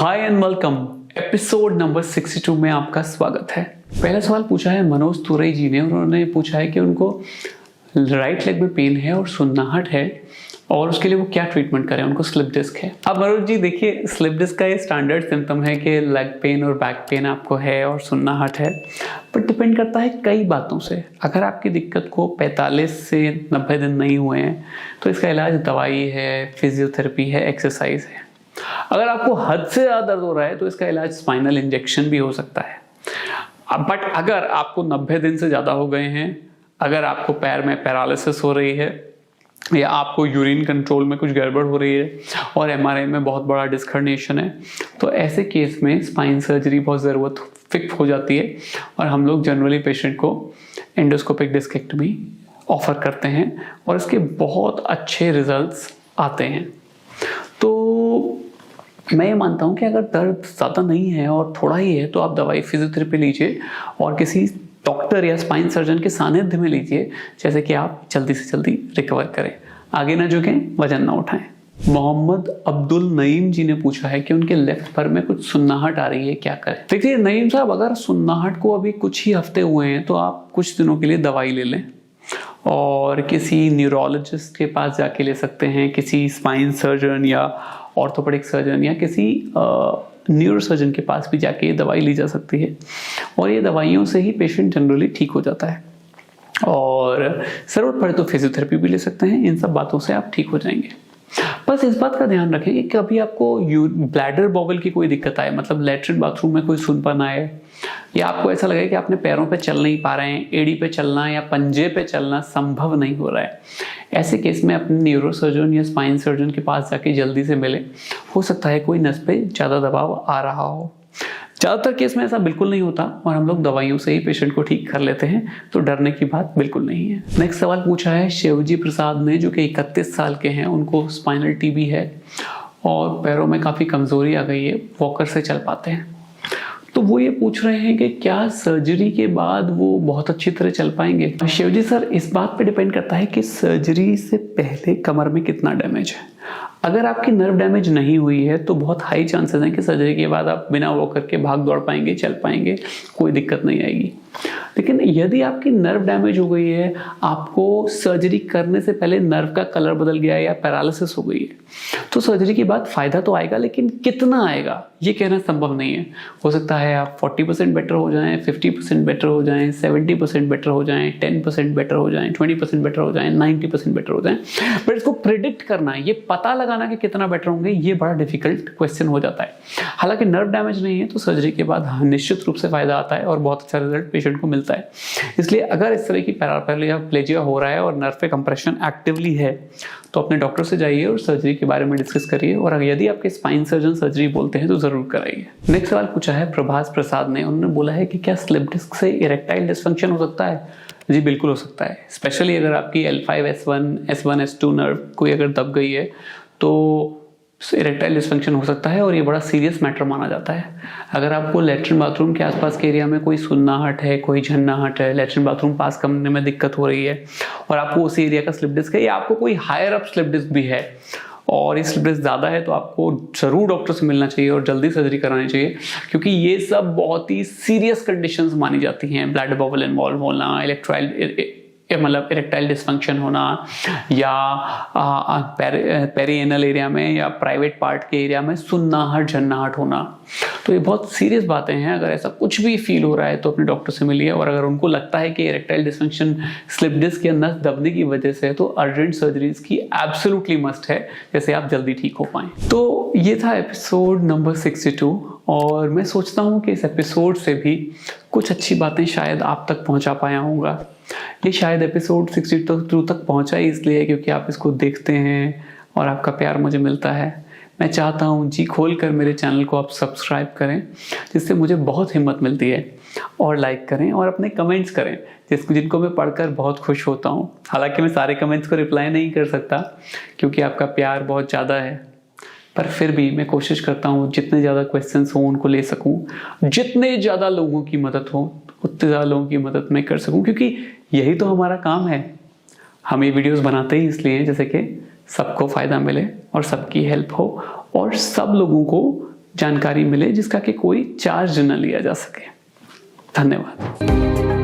Hi and welcome. Episode number 62 में आपका स्वागत है। पहला सवाल पूछा है मनोज तुरई जी ने। उन्होंने पूछा है कि उनको राइट लेग में पेन है और सुन्नाहट है और उसके लिए वो क्या ट्रीटमेंट करें। उनको स्लिप डिस्क है। अब मनोज जी देखिए, स्लिप डिस्क का ये स्टैंडर्ड सिम्टम है कि लेग पेन और बैक पेन आपको है और सुन्नाहट है, पर डिपेंड करता है कई बातों से। अगर आपकी दिक्कत को 45 से 90 दिन नहीं हुए हैं तो इसका इलाज दवाई है, फिजियोथेरेपी है, एक्सरसाइज है। अगर आपको हद से ज़्यादा दर्द हो रहा है तो इसका इलाज स्पाइनल इंजेक्शन भी हो सकता है। बट अगर आपको 90 दिन से ज़्यादा हो गए हैं, अगर आपको पैर में पैरालिसिस हो रही है या आपको यूरिन कंट्रोल में कुछ गड़बड़ हो रही है और एमआरआई में बहुत बड़ा डिस्क हर्निएशन है, तो ऐसे केस में स्पाइन सर्जरी बहुत ज़रूरत फिक्स हो जाती है और हम लोग जनरली पेशेंट को एंडोस्कोपिक डिस्केक्टमी ऑफर करते हैं और इसके बहुत अच्छे रिजल्ट्स आते हैं। तो मैं ये मानता हूँ कि अगर दर्द ज़्यादा नहीं है और थोड़ा ही है तो आप दवाई फिजियोथेरेपी लीजिए और किसी डॉक्टर या स्पाइन सर्जन के सानिध्य में लीजिए, जैसे कि आप जल्दी से जल्दी रिकवर करें। आगे ना झुकें, वजन ना उठाएं। मोहम्मद अब्दुल नईम जी ने पूछा है कि उनके लेफ्ट पैर में कुछ सुन्नाहट आ रही है, क्या करें। देखिए नईम साहब, अगर सुन्नाहट को अभी कुछ ही हफ्ते हुए हैं तो आप कुछ दिनों के लिए दवाई ले लें और किसी न्यूरोलॉजिस्ट के पास जाके ले सकते हैं, किसी स्पाइन सर्जन या ऑर्थोपेडिक सर्जन या किसी न्यूरोसर्जन के पास भी जाके ये दवाई ली जा सकती है और ये दवाइयों से ही पेशेंट जनरली ठीक हो जाता है। और ज़रूरत पड़े तो फिजियोथेरेपी भी ले सकते हैं। इन सब बातों से आप ठीक हो जाएंगे। बस इस बात का ध्यान रखें कि कभी आपको ब्लैडर बॉबल की कोई दिक्कत आए, मतलब लैट्रिन बाथरूम में कोई सूनपन आए या आपको ऐसा लगे कि अपने पैरों पे चल नहीं पा रहे हैं, एड़ी पे चलना या पंजे पे चलना संभव नहीं हो रहा है, ऐसे केस में अपने न्यूरोसर्जन या स्पाइन सर्जन के पास जाके जल्दी से मिले। हो सकता है कोई नस पे ज़्यादा दबाव आ रहा हो। ज़्यादातर केस में ऐसा बिल्कुल नहीं होता और हम लोग दवाइयों से ही पेशेंट को ठीक कर लेते हैं, तो डरने की बात बिल्कुल नहीं है। नेक्स्ट सवाल पूछा है शिवजी प्रसाद ने, जो कि 31 साल के हैं। उनको स्पाइनल टीबी है और पैरों में काफ़ी कमज़ोरी आ गई है, वॉकर से चल पाते हैं। तो वो ये पूछ रहे हैं कि क्या सर्जरी के बाद वो बहुत अच्छी तरह चल पाएंगे। शिवजी सर, इस बात पे डिपेंड करता है कि सर्जरी से पहले कमर में कितना डैमेज है। अगर आपकी नर्व डैमेज नहीं हुई है तो बहुत हाई चांसेस हैं कि सर्जरी के बाद आप बिना वॉकर के भाग दौड़ पाएंगे, चल पाएंगे, कोई दिक्कत नहीं आएगी। लेकिन यदि आपकी नर्व डैमेज हो गई है, आपको सर्जरी करने से पहले नर्व का कलर बदल गया है या पैरालिसिस हो गई है, तो सर्जरी के बाद फ़ायदा तो आएगा, लेकिन कितना आएगा ये कहना संभव नहीं है। हो सकता है आप 40% बेटर हो जाएं, 50% बेटर हो जाएं, 70% बेटर हो जाएं, 10% बेटर हो जाएं, 20% बेटर हो जाएं, 90% बेटर हो जाएं। बट इसको प्रिडिक्ट करना, ये पता लगाना कि कितना बेटर होंगे, ये बड़ा डिफिकल्ट क्वेश्चन हो जाता है। हालांकि नर्व डैमेज नहीं है तो सर्जरी के बाद निश्चित रूप से फ़ायदा आता है और बहुत अच्छा रिजल्ट पेशेंट को मिलता है। इसलिए अगर इस तरह की पैराप्लेजिया हो रहा है और नर्व पे कंप्रेशन एक्टिवली है तो अपने डॉक्टर से जाइए और सर्जरी के बारे में डिस्कस करिए, और यदि आपके स्पाइन सर्जन सर्जरी बोलते हैं तो ज़रूर कराइए। नेक्स्ट सवाल पूछा है प्रभास प्रसाद ने। उन्होंने बोला है कि क्या स्लिप डिस्क से इरेक्टाइल डिसफंक्शन हो सकता है। जी बिल्कुल हो सकता है, स्पेशली अगर आपकी L5, S1, S2 नर्व कोई अगर दब गई है तो इरेक्टाइल डिसफंक्शन हो सकता है और ये बड़ा सीरियस मैटर माना जाता है। अगर आपको लैट्रिन बाथरूम के आसपास के एरिया में कोई सुन्नाहट है, कोई झन्नाहट है, लैट्रिन बाथरूम पास करने में दिक्कत हो रही है और आपको उसी एरिया का स्लिप डिस्क है या आपको कोई हायर अप स्लिप डिस्क भी है और ये स्लिप डिस्क ज़्यादा है, तो आपको ज़रूर डॉक्टर से मिलना चाहिए और जल्दी सर्जरी करानी चाहिए, क्योंकि ये सब बहुत ही सीरियस कंडीशंस मानी जाती हैं। ब्लैडर बबल इन्वॉल्व होना, मतलब इरेक्टाइल डिसफंक्शन होना या पेरिएनल एरिया में या प्राइवेट पार्ट के एरिया में सुन्नाहट, झन्नाहट होना, तो ये बहुत सीरियस बातें हैं। अगर ऐसा कुछ भी फील हो रहा है तो अपने डॉक्टर से मिलिए, और अगर उनको लगता है कि इरेक्टाइल डिसफंक्शन स्लिप डिस्क या नस दबने की वजह से है तो अर्जेंट सर्जरीज की एब्सोल्युटली मस्ट है, जैसे आप जल्दी ठीक हो पाएं। तो ये था एपिसोड नंबर 62 और मैं सोचता हूँ कि इस एपिसोड से भी कुछ अच्छी बातें शायद आप तक पहुँचा पाया होगा। ये शायद एपिसोड 62 तक पहुँचा ही इसलिए क्योंकि आप इसको देखते हैं और आपका प्यार मुझे मिलता है। मैं चाहता हूँ जी खोल कर मेरे चैनल को आप सब्सक्राइब करें, जिससे मुझे बहुत हिम्मत मिलती है, और लाइक करें और अपने कमेंट्स करें जिनको मैं पढ़कर बहुत खुश होता हूँ। हालांकि मैं सारे कमेंट्स को रिप्लाई नहीं कर सकता क्योंकि आपका प्यार बहुत ज़्यादा है, पर फिर भी मैं कोशिश करता हूँ जितने ज़्यादा क्वेश्चंस हों उनको ले सकूँ, जितने ज़्यादा लोगों की मदद हो उतने ज़्यादा लोगों की मदद मैं कर सकूँ, क्योंकि यही तो हमारा काम है। हम ये वीडियोस बनाते ही इसलिए जैसे कि सबको फ़ायदा मिले और सबकी हेल्प हो और सब लोगों को जानकारी मिले जिसका कि कोई चार्ज न लिया जा सके। धन्यवाद।